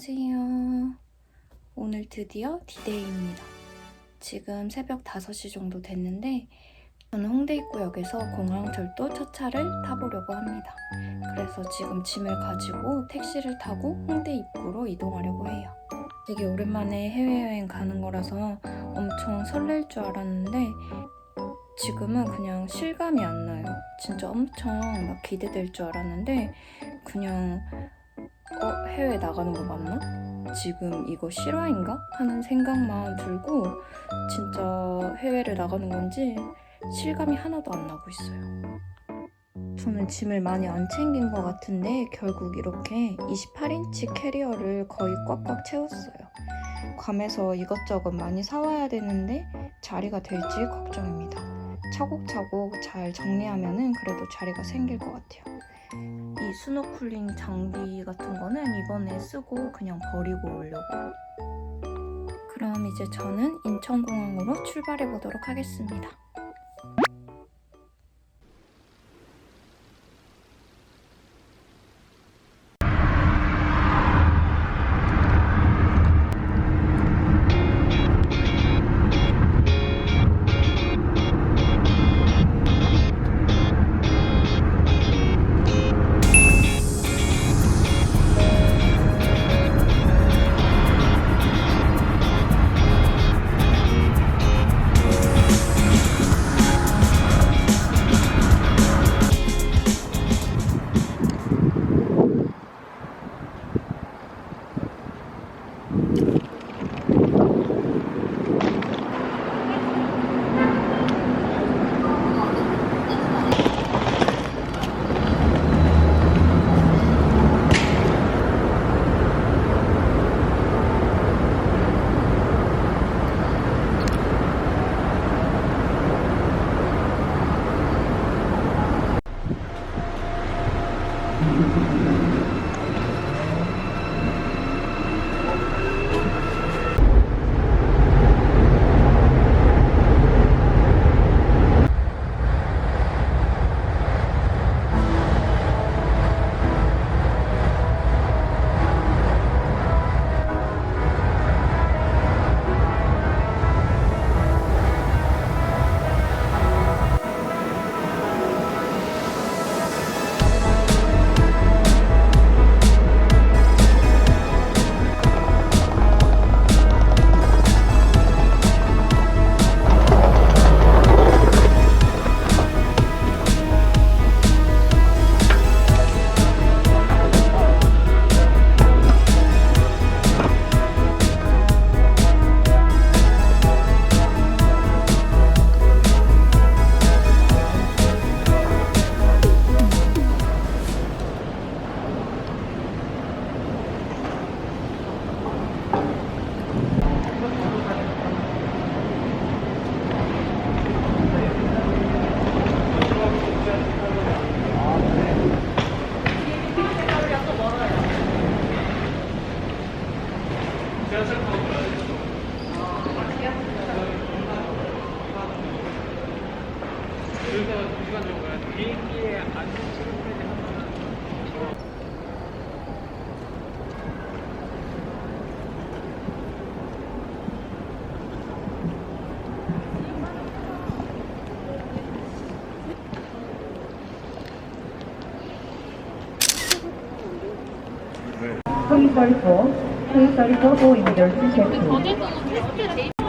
안녕하세요. 오늘 드디어 D-Day입니다. 지금 새벽 5시 정도 됐는데 저는 홍대 입구역에서 공항철도 첫 차를 타보려고 합니다. 그래서 지금 짐을 가지고 택시를 타고 홍대 입구로 이동하려고 해요. 되게 오랜만에 해외여행 가는 거라서 엄청 설렐 줄 알았는데 지금은 그냥 실감이 안 나요. 진짜 엄청 막 기대될 줄 알았는데 그냥 해외 나가는 거 맞나? 지금 이거 실화인가? 하는 생각만 들고 진짜 해외를 나가는 건지 실감이 하나도 안 나고 있어요. 저는 짐을 많이 안 챙긴 것 같은데 결국 이렇게 28인치 캐리어를 거의 꽉꽉 채웠어요. 괌에서 이것저것 많이 사와야 되는데 자리가 될지 걱정입니다. 차곡차곡 잘 정리하면은 그래도 자리가 생길 것 같아요. 이 스노클링 장비 같은 거는 이번에 쓰고 그냥 버리고 오려고. 그럼 이제 저는 인천공항으로 출발해 보도록 하겠습니다. 비행기에 앉은 친구들이 하면은 Please 34 for immediate reception.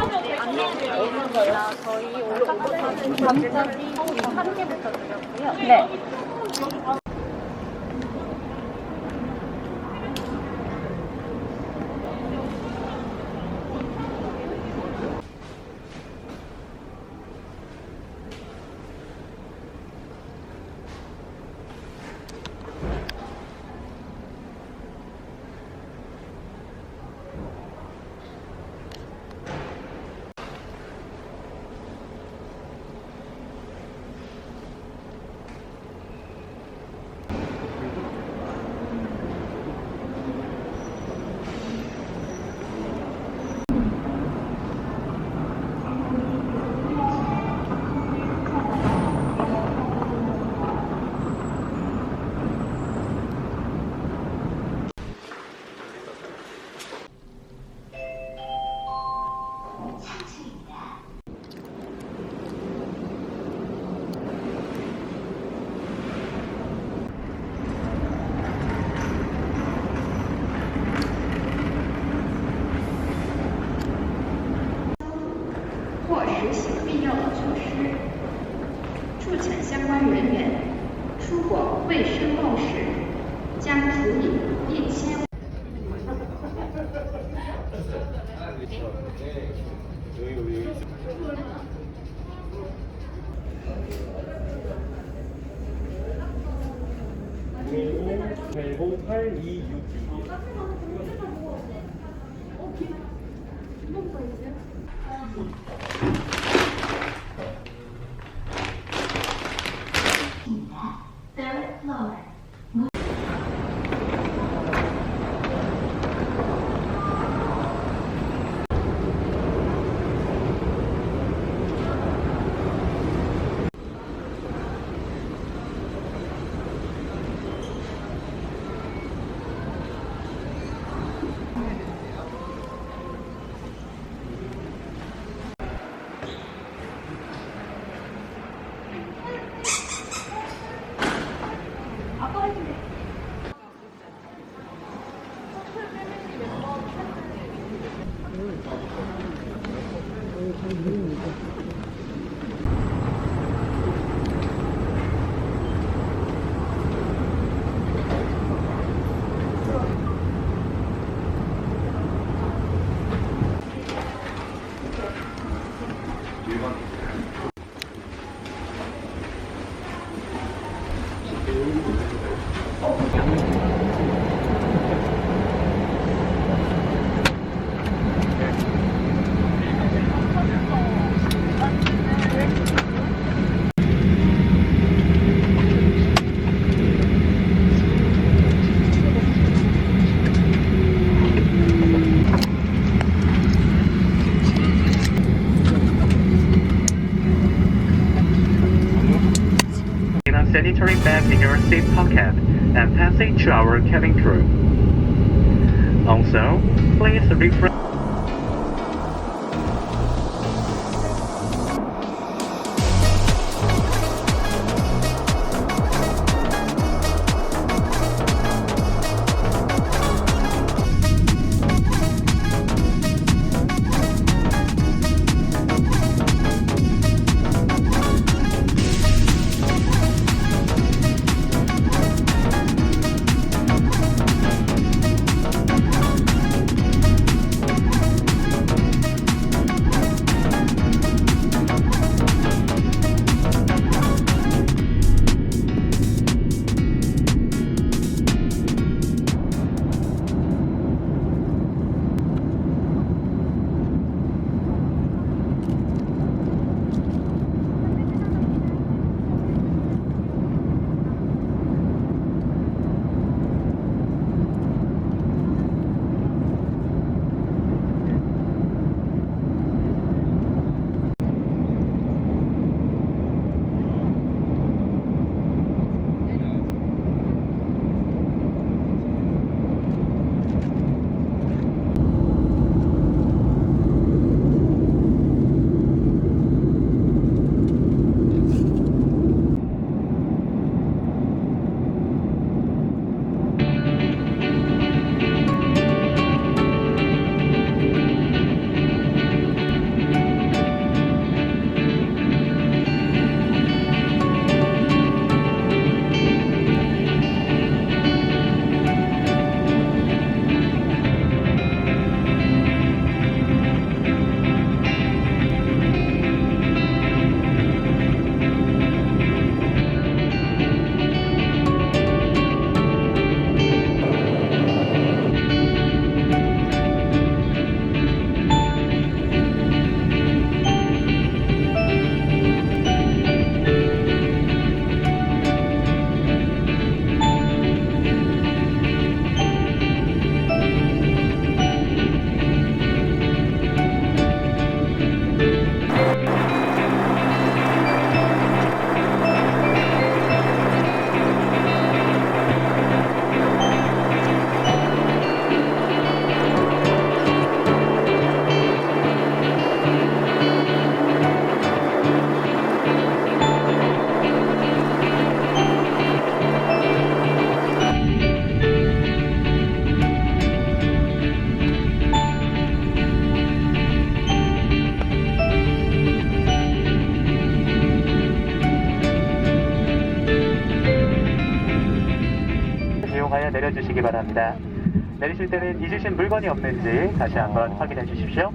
저희 오늘 감자지 한 개부터 드렸고요. 네.或实行必要的措施，促请相关人员出国未申报时，将处以1000。 Sanitary bag in your seat pocket and pass it to our cabin crew. Also, please refrain. 주시기 바랍니다. 내리실 때는 잊으신 물건이 없는지 다시 한번 확인해 주십시오.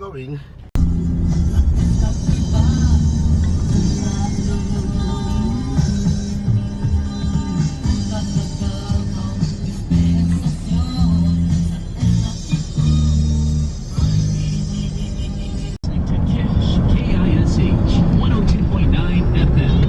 Going. KISH 102.9 FM.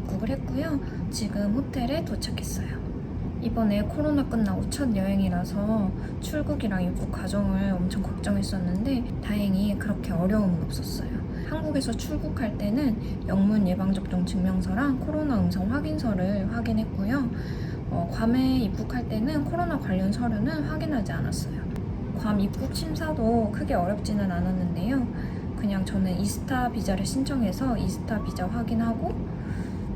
입국을 했고요. 지금 호텔에 도착했어요. 이번에 코로나 끝나고 첫 여행이라서 출국이랑 입국 과정을 엄청 걱정했었는데 다행히 그렇게 어려움은 없었어요. 한국에서 출국할 때는 영문 예방접종 증명서랑 코로나 음성 확인서를 확인했고요. 괌에 입국할 때는 코로나 관련 서류는 확인하지 않았어요. 괌 입국 심사도 크게 어렵지는 않았는데요. 그냥 저는 이스타 비자를 신청해서 이스타 비자 확인하고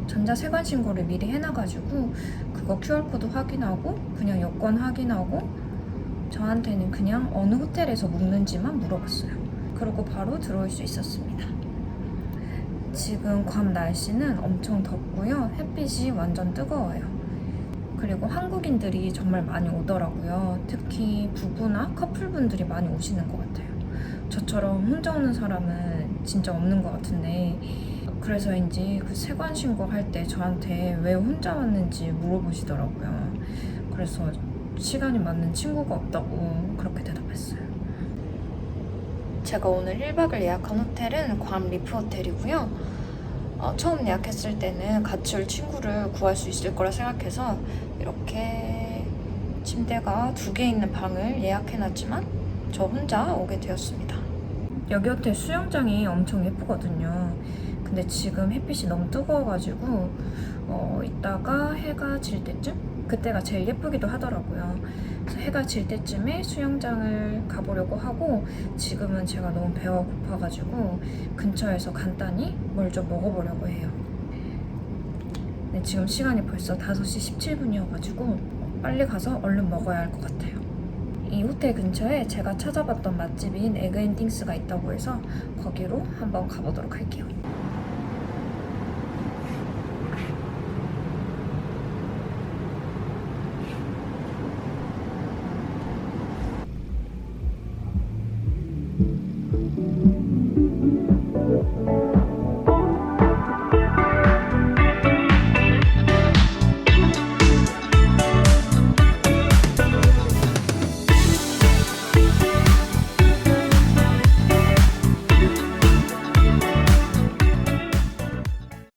전자세관 신고를 미리 해놔가지고 그거 QR코드 확인하고 그냥 여권 확인하고 저한테는 그냥 어느 호텔에서 묵는지만 물어봤어요. 그리고 바로 들어올 수 있었습니다. 지금 괌 날씨는 엄청 덥고요. 햇빛이 완전 뜨거워요. 그리고 한국인들이 정말 많이 오더라고요. 특히 부부나 커플분들이 많이 오시는 것 같아요. 저처럼 혼자 오는 사람은 진짜 없는 것 같은데 그래서인지 그 세관 신고할 때 저한테 왜 혼자 왔는지 물어보시더라고요. 그래서 시간이 맞는 친구가 없다고 그렇게 대답했어요. 제가 오늘 1박을 예약한 호텔은 괌 리프 호텔이고요. 처음 예약했을 때는 같이 올 친구를 구할 수 있을 거라 생각해서 이렇게 침대가 2개 있는 방을 예약해놨지만 저 혼자 오게 되었습니다. 여기 호텔 수영장이 엄청 예쁘거든요. 근데 지금 햇빛이 너무 뜨거워가지고 이따가 해가 질 때쯤? 그때가 제일 예쁘기도 하더라고요. 그래서 해가 질 때쯤에 수영장을 가보려고 하고 지금은 제가 너무 배가 고파가지고 근처에서 간단히 뭘 좀 먹어보려고 해요. 근데 지금 시간이 벌써 5시 17분이어가지고 빨리 가서 얼른 먹어야 할 것 같아요. 이 호텔 근처에 제가 찾아봤던 맛집인 에그앤띵스가 있다고 해서 거기로 한번 가보도록 할게요.